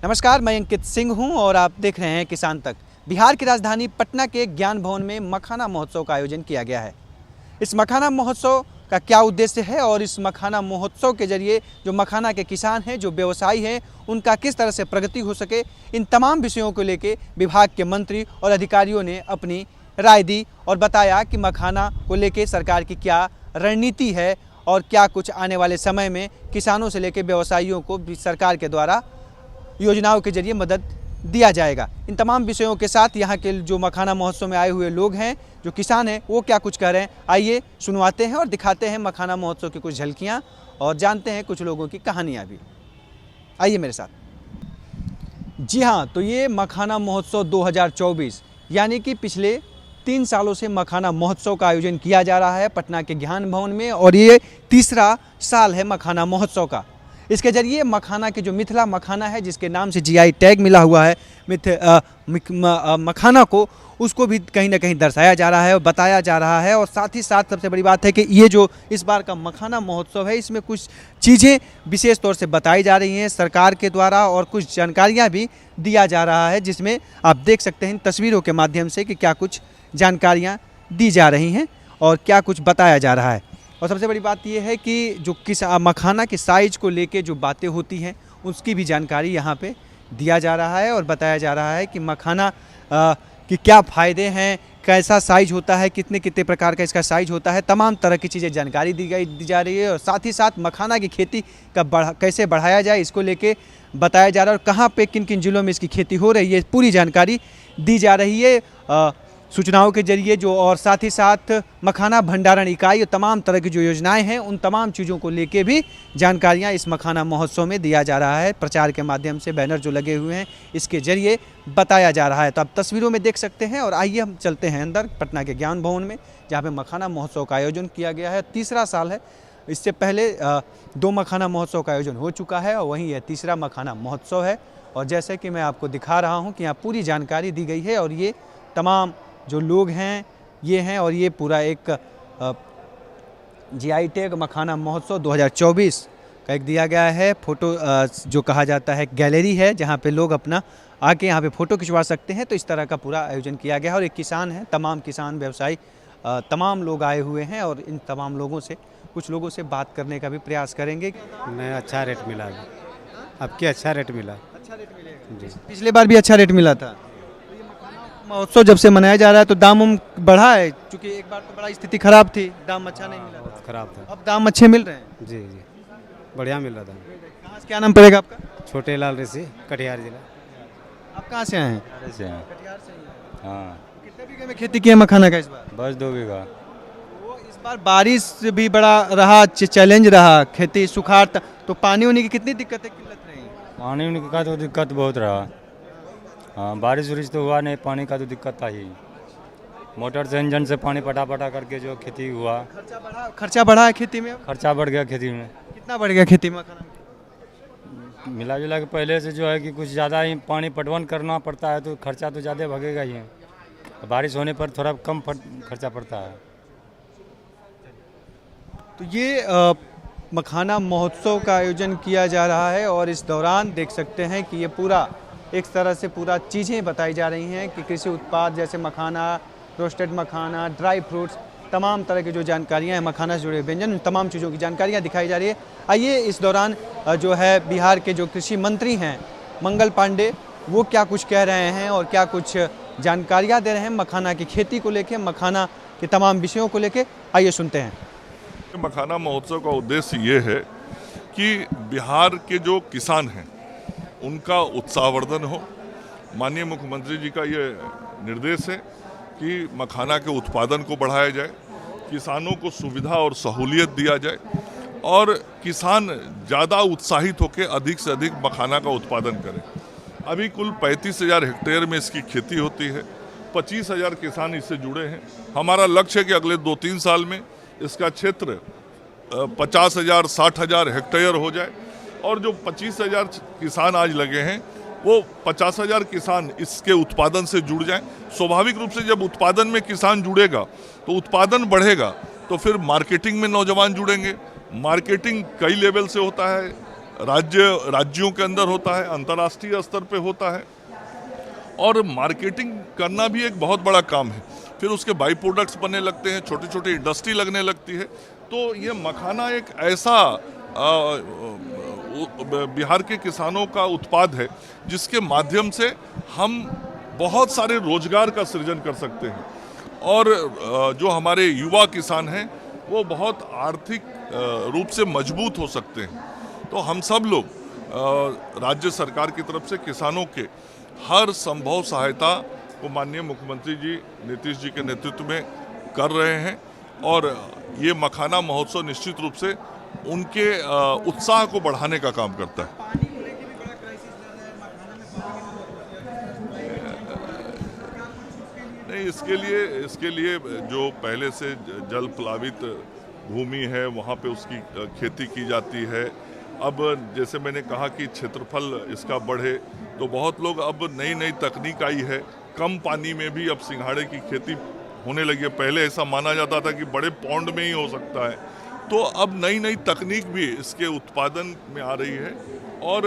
नमस्कार, मैं अंकित सिंह हूं और आप देख रहे हैं किसान तक। बिहार की राजधानी पटना के ज्ञान भवन में मखाना महोत्सव का आयोजन किया गया है। इस मखाना महोत्सव का क्या उद्देश्य है और इस मखाना महोत्सव के जरिए जो मखाना के किसान हैं, जो व्यवसायी हैं, उनका किस तरह से प्रगति हो सके, इन तमाम विषयों को लेकर विभाग के मंत्री और अधिकारियों ने अपनी राय दी और बताया कि मखाना को लेकर सरकार की क्या रणनीति है और क्या कुछ आने वाले समय में किसानों से लेकर व्यवसायियों को भी सरकार के द्वारा योजनाओं के जरिए मदद दिया जाएगा। इन तमाम विषयों के साथ यहाँ के जो मखाना महोत्सव में आए हुए लोग हैं, जो किसान हैं, वो क्या कुछ कह रहे हैं, आइए सुनवाते हैं और दिखाते हैं मखाना महोत्सव की कुछ झलकियाँ और जानते हैं कुछ लोगों की कहानियाँ भी। आइए मेरे साथ। जी हाँ, तो ये मखाना महोत्सव 2024 यानी कि पिछले 3 सालों से मखाना महोत्सव का आयोजन किया जा रहा है पटना के ज्ञान भवन में और ये तीसरा साल है मखाना महोत्सव का। इसके जरिए मखाना के जो मिथिला मखाना है, जिसके नाम से जीआई टैग मिला हुआ है मखाना को, उसको भी कहीं ना कहीं दर्शाया जा रहा है और बताया जा रहा है। और साथ ही साथ सबसे बड़ी बात है कि ये जो इस बार का मखाना महोत्सव है, इसमें कुछ चीज़ें विशेष तौर से बताई जा रही हैं सरकार के द्वारा और कुछ जानकारियाँ भी दिया जा रहा है, जिसमें आप देख सकते हैं इन तस्वीरों के माध्यम से कि क्या कुछ जानकारियाँ दी जा रही हैं और क्या कुछ बताया जा रहा है। और सबसे बड़ी बात यह है कि जो मखाना के साइज़ को लेके जो बातें होती हैं, उसकी भी जानकारी यहाँ पे दिया जा रहा है और बताया जा रहा है कि मखाना कि क्या फ़ायदे हैं, कैसा साइज़ होता है, कितने कितने प्रकार का इसका साइज़ होता है, तमाम तरह की चीज़ें जानकारी दी जा रही है। और साथ ही साथ मखाना की खेती का कैसे बढ़ाया जाए, इसको लेके बताया जा रहा है और कहाँ पे किन किन ज़िलों में इसकी खेती हो रही है, पूरी जानकारी दी जा रही है सूचनाओं के जरिए जो। और साथ ही साथ मखाना भंडारण इकाई और तमाम तरह की जो योजनाएं हैं, उन तमाम चीज़ों को लेके भी जानकारियां इस मखाना महोत्सव में दिया जा रहा है। प्रचार के माध्यम से बैनर जो लगे हुए हैं, इसके जरिए बताया जा रहा है। तो आप तस्वीरों में देख सकते हैं और आइए हम चलते हैं अंदर पटना के ज्ञान भवन में, जहाँ पर मखाना महोत्सव का आयोजन किया गया है। तीसरा साल है। इससे पहले 2 मखाना महोत्सव का आयोजन हो चुका है और वहीं यह तीसरा मखाना महोत्सव है। और जैसे कि मैं आपको दिखा रहा हूँ कि यहाँ पूरी जानकारी दी गई है और ये तमाम जो लोग हैं ये हैं और ये पूरा एक जीआई टैग मखाना महोत्सव 2024 का एक दिया गया है फोटो, जो कहा जाता है गैलरी है, जहाँ पे लोग अपना आके यहाँ पे फ़ोटो खिंचवा सकते हैं। तो इस तरह का पूरा आयोजन किया गया है और एक किसान है, तमाम किसान व्यवसायी तमाम लोग आए हुए हैं और इन तमाम लोगों से कुछ लोगों से बात करने का भी प्रयास करेंगे। नहीं, अच्छा रेट मिला, अब क्या अच्छा रेट मिला। अच्छा रेट मिलेगा जी। पिछले बार भी अच्छा रेट मिला था। महोत्सव जब से मनाया जा रहा है तो दाम बढ़ा है, क्योंकि एक बार तो बड़ा स्थिति खराब थी, दाम अच्छा नहीं मिला था। खराब था, अब दाम अच्छे मिल रहे हैं। जी जी, बढ़िया मिल रहा था। कहाँ से, क्या नाम पड़ेगा आपका? छोटे लाल ऋषि, कटिहार जिला। आप कहाँ से आए हैं? कटिहार से हैं। कटिहार से ही हैं। हाँ, कितने बीघे में खेती की है मखाना का इस बार? बस 2 बीघा। तो इस बार बारिश भी बड़ा रहा, चैलेंज रहा, खेती सुखाड़, तो पानी होने की कितनी दिक्कतें किल्लत रही? पानी उनी का तो दिक्कत बहुत रहा। हाँ, बारिश उरिश तो हुआ नहीं, पानी का तो दिक्कत था ही। मोटर से, इंजन से पानी पटा करके जो खेती हुआ। खर्चा बढ़ा है खेती में? खर्चा बढ़ गया खेती में। कितना बढ़ गया खेती में मखाना में? मिला जुला के पहले से जो है कि कुछ ज़्यादा ही पानी पटवन करना पड़ता है, तो खर्चा तो ज़्यादा भगेगा ही है। बारिश होने पर थोड़ा कम खर्चा पड़ता है। तो ये मखाना महोत्सव का आयोजन किया जा रहा है और इस दौरान देख सकते हैं कि ये पूरा एक तरह से पूरा चीज़ें बताई जा रही हैं कि कृषि उत्पाद जैसे मखाना, रोस्टेड मखाना, ड्राई फ्रूट्स, तमाम तरह की जो जानकारियां हैं, मखाना से जुड़े व्यंजन, तमाम चीज़ों की जानकारियां दिखाई जा रही है। आइए इस दौरान जो है बिहार के जो कृषि मंत्री हैं मंगल पांडे, वो क्या कुछ कह रहे हैं और क्या कुछ जानकारियाँ दे रहे हैं मखाना की खेती को लेकर, मखाना के तमाम विषयों को लेकर। आइए सुनते हैं। मखाना महोत्सव का उद्देश्य ये है कि बिहार के जो किसान हैं उनका उत्साहवर्धन हो। माननीय मुख्यमंत्री जी का ये निर्देश है कि मखाना के उत्पादन को बढ़ाया जाए, किसानों को सुविधा और सहूलियत दिया जाए और किसान ज़्यादा उत्साहित होकर अधिक से अधिक मखाना का उत्पादन करें। अभी कुल 35,000 हेक्टेयर में इसकी खेती होती है, 25,000 किसान इससे जुड़े हैं। हमारा लक्ष्य है कि अगले 2-3 साल में इसका क्षेत्र 50,000 60,000 हेक्टेयर हो जाए और जो 25,000 किसान आज लगे हैं वो 50,000 किसान इसके उत्पादन से जुड़ जाएं। स्वाभाविक रूप से जब उत्पादन में किसान जुड़ेगा तो उत्पादन बढ़ेगा, तो फिर मार्केटिंग में नौजवान जुड़ेंगे। मार्केटिंग कई लेवल से होता है, राज्यों के अंदर होता है, अंतर्राष्ट्रीय स्तर पे होता है, और मार्केटिंग करना भी एक बहुत बड़ा काम है। फिर उसके बाई प्रोडक्ट्स बनने लगते हैं, छोटी छोटी इंडस्ट्री लगने लगती है। तो ये मखाना एक ऐसा बिहार के किसानों का उत्पाद है जिसके माध्यम से हम बहुत सारे रोजगार का सृजन कर सकते हैं, और जो हमारे युवा किसान हैं वो बहुत आर्थिक रूप से मजबूत हो सकते हैं। तो हम सब लोग राज्य सरकार की तरफ से किसानों के हर संभव सहायता को माननीय मुख्यमंत्री जी नीतीश जी के नेतृत्व में कर रहे हैं, और ये मखाना महोत्सव निश्चित रूप से उनके उत्साह को बढ़ाने का काम करता है। नहीं, इसके लिए जो पहले से जल प्लावित भूमि है वहाँ पे उसकी खेती की जाती है। अब जैसे मैंने कहा कि क्षेत्रफल इसका बढ़े, तो बहुत लोग अब नई नई तकनीक आई है, कम पानी में भी अब सिंघाड़े की खेती होने लगी है। पहले ऐसा माना जाता था कि बड़े पौंड में ही हो सकता है, तो अब नई नई तकनीक भी इसके उत्पादन में आ रही है, और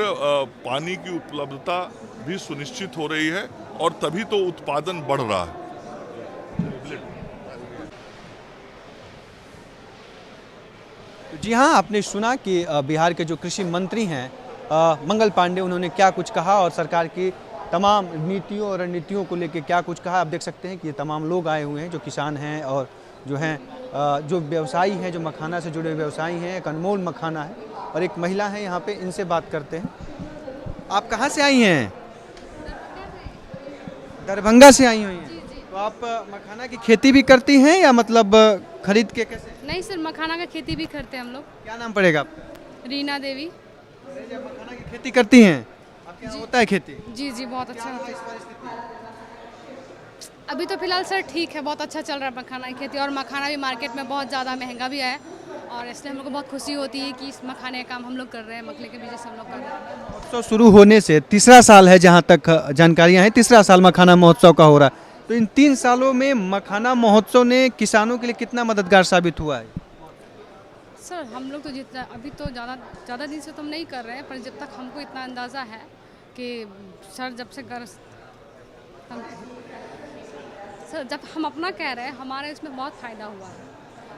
पानी की उपलब्धता भी सुनिश्चित हो रही है, और तभी तो उत्पादन बढ़ रहा है। जी हाँ, आपने सुना कि बिहार के जो कृषि मंत्री हैं मंगल पांडे, उन्होंने क्या कुछ कहा और सरकार की तमाम नीतियों और रणनीतियों को लेकर क्या कुछ कहा। आप देख सकते हैं कि ये तमाम लोग आए हुए हैं जो किसान हैं और जो हैं जो व्यवसायी हैं, जो मखाना से जुड़े व्यवसायी हैं। एक अनमोल मखाना है और एक महिला है यहाँ पे, इनसे बात करते हैं। आप कहाँ से आई हैं? दरभंगा से आई हुई हैं। तो आप मखाना की खेती भी करती हैं या मतलब खरीद के कैसे? नहीं सर, मखाना का खेती भी करते हैं हम लोग। क्या नाम पड़ेगा आपका? रीना देवी। मखाना की खेती करती हैं? आपके यहाँ होता है खेती? जी जी, बहुत अच्छा होता है। अभी तो फिलहाल सर ठीक है, बहुत अच्छा चल रहा है मखाना की खेती, और मखाना भी मार्केट में बहुत ज़्यादा महंगा भी है, और इसलिए हम लोग को बहुत खुशी होती है कि इस मखाने का काम हम लोग कर रहे हैं, मखले के बिजनेस हम लोग कर रहे हैं। महोत्सव शुरू होने से तीसरा साल है, जहाँ तक जानकारियाँ हैं, तीसरा साल मखाना महोत्सव का हो रहा है। तो इन 3 सालों में मखाना महोत्सव ने किसानों के लिए कितना मददगार साबित हुआ है? सर हम लोग तो जितना अभी तो ज़्यादा दिन से तो हम नहीं कर रहे हैं, पर जब तक हमको इतना अंदाज़ा है कि सर जब हम अपना कह रहे हैं, हमारे इसमें बहुत फ़ायदा हुआ है।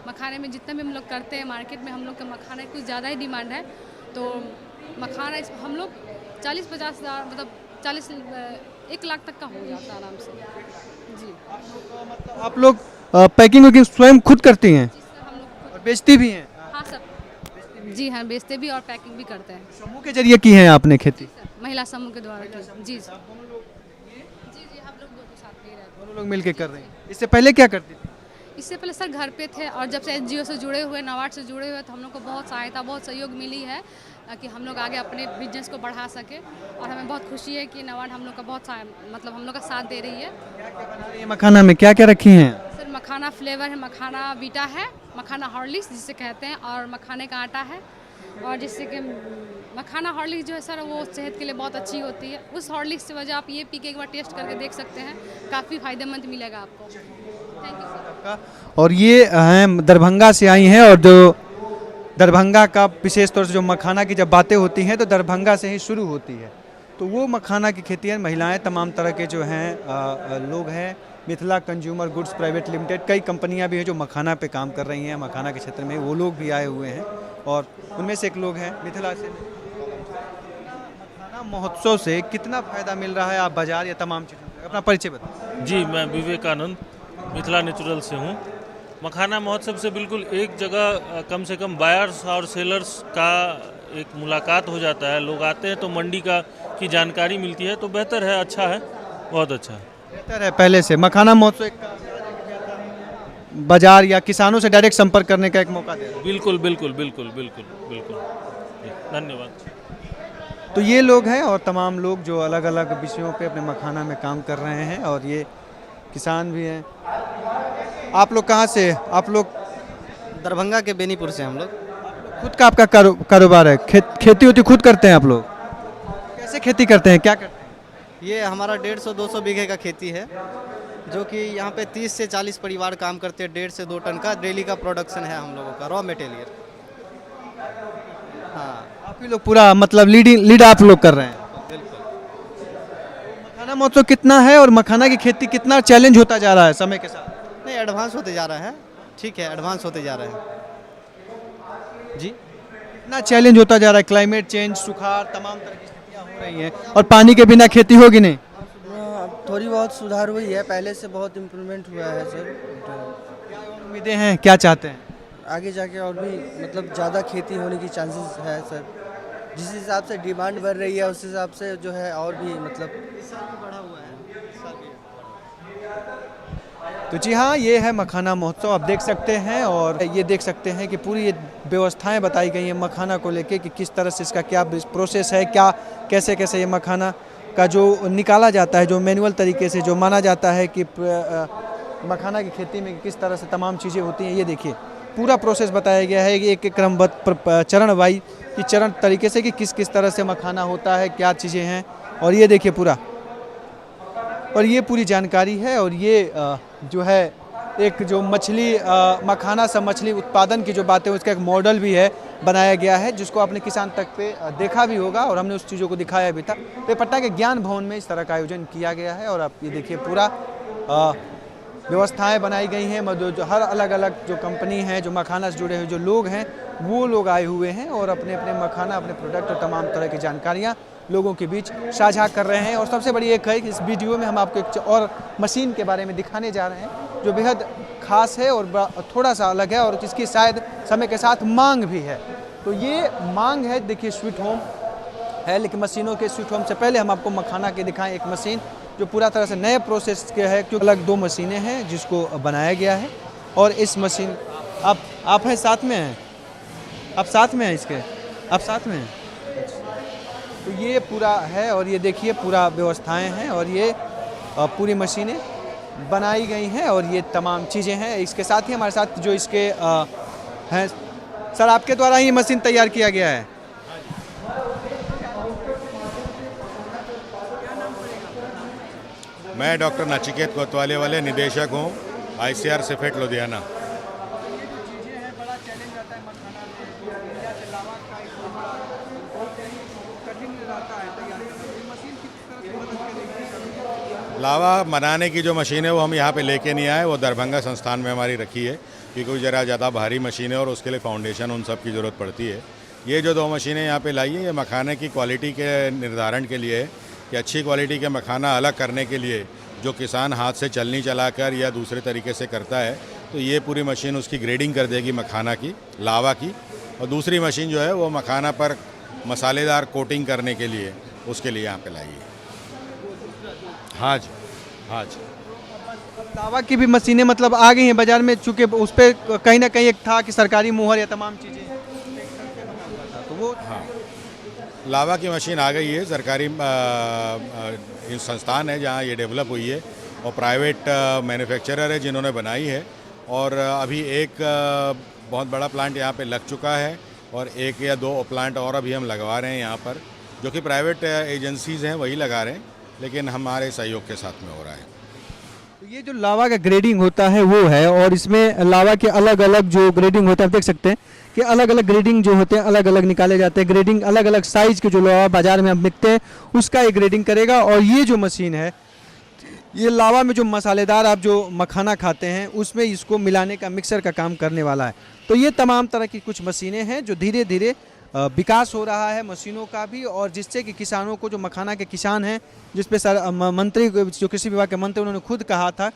मखाने में जितना भी हम लोग करते हैं, मार्केट में हम लोग के मखाने कुछ ज़्यादा ही डिमांड है, तो मखाना इस हम लोग 40-50 हज़ार मतलब 1 लाख तक का हो जाता है आराम से। जी, आप लोग पैकिंग वैकिंग स्वयं खुद करती हैं हम लोग और बेचती भी हैं? हाँ सर, जी हाँ, बेचते भी और पैकिंग भी करते हैं। समूह के जरिए की है आपने खेती? महिला समूह के द्वारा की। जी सर, जी हम लोग दोनों साथ में ही रहते हैं। दोनों लोग मिलके कर रहे हैं। इससे पहले क्या करती थी? इससे पहले सर घर पे थे, और जब से NGO से जुड़े हुए, नाबार्ड से जुड़े हुए, तो हम लोग को बहुत सहायता, बहुत सहयोग मिली है कि हम लोग आगे अपने बिजनेस को बढ़ा सके, और हमें बहुत खुशी है कि नाबार्ड हम लोग का बहुत मतलब हम लोग का साथ दे रही है। ये मखाना में क्या क्या रखी हैं? सर मखाना फ्लेवर है, मखाना बीटा है, मखाना हॉर्लिक्स जिसे कहते हैं, और मखाने का आटा है, और जिससे कि मखाना हॉर्लिक्स जो है सर वो सेहत के लिए बहुत अच्छी होती है। उस हॉर्लिक्स की वजह आप ये पी के एक बार टेस्ट करके देख सकते हैं, काफ़ी फ़ायदेमंद मिलेगा आपको। Thank you sir. और ये हैं दरभंगा से आई हैं, और जो दरभंगा का विशेष तौर से जो मखाना की जब बातें होती हैं तो दरभंगा से ही शुरू होती है। तो वो मखाना की खेती है। महिलाएं, तमाम तरह के जो हैं लोग हैं। Mithila consumer goods private limited, कई कंपनियां भी हैं जो मखाना पे काम कर रही हैं, मखाना के क्षेत्र में वो लोग भी आए हुए हैं, और उनमें से एक लोग हैं मिथिला से। मखाना महोत्सव से कितना फ़ायदा मिल रहा है? आप बाजार या तमाम चीज़ों, अपना परिचय बताएं। जी, मैं विवेकानंद मिथिला नेचुरल से हूँ। मखाना महोत्सव से बिल्कुल एक जगह कम से कम बायर्स और सेलर्स का एक मुलाकात हो जाता है। लोग आते हैं तो मंडी की जानकारी मिलती है, तो बेहतर है, अच्छा है, बहुत अच्छा है। बेहतर है पहले से। मखाना महोत्सव एक बाजार या किसानों से डायरेक्ट संपर्क करने का एक मौका दे रहा है। बिल्कुल बिल्कुल बिल्कुल बिल्कुल बिल्कुल, धन्यवाद। तो ये लोग हैं और तमाम लोग जो अलग अलग विषयों पे अपने मखाना में काम कर रहे हैं, और ये किसान भी हैं। आप लोग कहाँ से? आप लोग दरभंगा के बेनीपुर से। हम लोग खुद का आपका कारोबार है? खेती होती खुद करते हैं आप लोग? कैसे खेती करते हैं, क्या करते हैं? ये हमारा 150-200 बीघे का खेती है, जो कि यहाँ पे 30 से 40 परिवार काम करते हैं। 1.5 से 2 टन का डेली का प्रोडक्शन है हम लोगों का, रॉ मटेरियल। हाँ, आप ही लोग पूरा मतलब लीड आप लोग कर रहे हैं। मखाना महोत्सव कितना है और मखाना की खेती कितना चैलेंज होता जा रहा है समय के साथ? नहीं, एडवांस होते जा रहा है, ठीक है, एडवांस होते जा रहे हैं जी। कितना चैलेंज होता जा रहा है? क्लाइमेट चेंज, सुखाड़, तमाम तरह की स्थितियाँ हो रही हैं और पानी के बिना खेती होगी नहीं। थोड़ी बहुत सुधार हुई है, पहले से बहुत इम्प्रूवमेंट हुआ है सर। क्या उम्मीदें हैं, क्या चाहते हैं? आगे जाके और भी मतलब ज़्यादा खेती होने की चांसेस है सर। जिस हिसाब से डिमांड बढ़ रही है उस हिसाब से जो है और भी मतलब बढ़ा हुआ है। तो जी हाँ, ये है मखाना महोत्सव, आप देख सकते हैं और ये देख सकते हैं कि पूरी ये व्यवस्थाएं बताई गई हैं मखाना को लेके कि किस तरह से इसका क्या प्रोसेस है, क्या कैसे कैसे ये मखाना का जो निकाला जाता है, जो मैनुअल तरीके से जो माना जाता है कि मखाना की खेती में किस तरह से तमाम चीज़ें होती हैं। ये देखिए पूरा प्रोसेस बताया गया है कि एक क्रमबद्ध चरणवाई की चरण तरीके से कि किस किस तरह से मखाना होता है, क्या चीज़ें हैं। और ये देखिए पूरा, और ये पूरी जानकारी है। और ये जो है एक जो मछली मखाना से मछली उत्पादन की जो बातें, उसका एक मॉडल भी है बनाया गया है, जिसको आपने किसान तक पे देखा भी होगा और हमने उस चीज़ों को दिखाया भी था। तो पटना के ज्ञान भवन में इस तरह का आयोजन किया गया है और आप ये देखिए पूरा व्यवस्थाएं बनाई गई हैं। जो हर अलग अलग जो कंपनी है, जो मखाना से जुड़े हुए जो लोग हैं, वो लोग आए हुए हैं और अपने अपने मखाना, अपने प्रोडक्ट और तमाम तरह की जानकारियाँ लोगों के बीच साझा कर रहे हैं। और सबसे बड़ी एक है कि इस वीडियो में हम आपको एक और मशीन के बारे में दिखाने जा रहे हैं जो बेहद खास है और थोड़ा सा अलग है और जिसकी शायद समय के साथ मांग भी है। तो ये मांग है, देखिए स्वीट होम है, लेकिन मशीनों के स्वीट होम से पहले हम आपको मखाना के दिखाएं एक मशीन जो पूरा तरह से नए प्रोसेस के है, क्योंकि अलग दो मशीनें हैं जिसको बनाया गया है। और इस मशीन आप हैं साथ में हैं, आप साथ में हैं, इसके आप साथ में हैं। तो ये पूरा है और ये देखिए पूरा व्यवस्थाएं हैं और ये पूरी मशीनें बनाई गई हैं और ये तमाम चीज़ें हैं। इसके साथ ही हमारे साथ जो इसके हैं सर, आपके द्वारा ही मशीन तैयार किया गया है। मैं डॉक्टर नचिकेत कोतवाली वाले निदेशक हूँ ICR सिफेट लुधियाना। लावा बनाने की जो मशीन है वो हम यहाँ पे लेके नहीं आए, वो दरभंगा संस्थान में हमारी रखी है क्योंकि ज़रा ज़्यादा भारी मशीन है और उसके लिए फाउंडेशन उन सब की ज़रूरत पड़ती है। ये जो दो मशीनें यहाँ पे लाई है, ये मखाने की क्वालिटी के निर्धारण के लिए है कि अच्छी क्वालिटी के मखाना अलग करने के लिए जो किसान हाथ से चलनी चलाकर या दूसरे तरीके से करता है, तो ये पूरी मशीन उसकी ग्रेडिंग कर देगी मखाना की, लावा की। और दूसरी मशीन जो है वो मखाना पर मसालेदार कोटिंग करने के लिए, उसके लिए यहाँ पे लाई है। हाँ जी, हाँ जी। लावा की भी मशीनें मतलब आ गई हैं बाज़ार में, चूँकि उस पर कहीं ना कहीं एक था कि सरकारी मुहर या तमाम चीज़ें, तो वो हाँ, लावा की मशीन आ गई है। सरकारी संस्थान है जहाँ ये डेवलप हुई है और प्राइवेट मैन्युफैक्चरर है जिन्होंने बनाई है। और अभी एक बहुत बड़ा प्लांट यहाँ पे लग चुका है और एक या दो प्लांट और अभी हम लगवा रहे हैं यहाँ पर, जो कि प्राइवेट एजेंसीज़ हैं वही लगा रहे हैं, लेकिन हमारे सहयोग के साथ में हो रहा है। तो ये जो लावा का ग्रेडिंग होता है वो है, और इसमें लावा के अलग अलग जो ग्रेडिंग होता है, आप देख सकते हैं कि अलग अलग ग्रेडिंग जो होते हैं अलग अलग निकाले जाते हैं। ग्रेडिंग अलग अलग साइज़ के जो लावा बाज़ार में अब बिकते हैं उसका ये ग्रेडिंग करेगा। और ये जो मशीन है, ये लावा में जो मसालेदार आप जो मखाना खाते हैं उसमें इसको मिलाने का, मिक्सर का काम करने वाला है। तो ये तमाम तरह की कुछ मशीनें हैं जो धीरे धीरे विकास हो रहा है मशीनों का भी, और जिससे कि किसानों को, जो मखाना के किसान हैं, जिस पे सर मंत्री, जो कृषि विभाग के मंत्री, उन्होंने खुद कहा था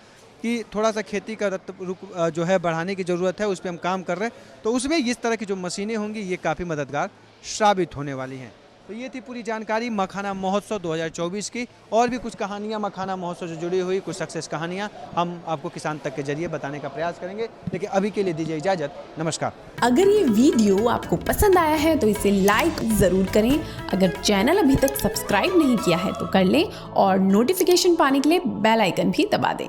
कि थोड़ा सा खेती का रुख जो है बढ़ाने की ज़रूरत है, उस पर हम काम कर रहे हैं। तो उसमें इस तरह की जो मशीनें होंगी ये काफ़ी मददगार साबित होने वाली हैं। तो ये थी पूरी जानकारी मखाना महोत्सव 2024 की। और भी कुछ कहानियाँ मखाना महोत्सव से जुड़ी हुई, कुछ सक्सेस कहानियाँ हम आपको किसान तक के जरिए बताने का प्रयास करेंगे, लेकिन अभी के लिए दीजिए इजाज़त, नमस्कार। अगर ये वीडियो आपको पसंद आया है तो इसे लाइक ज़रूर करें। अगर चैनल अभी तक सब्सक्राइब नहीं किया है तो कर लें और नोटिफिकेशन पाने के लिए बेल आइकन भी दबा दें।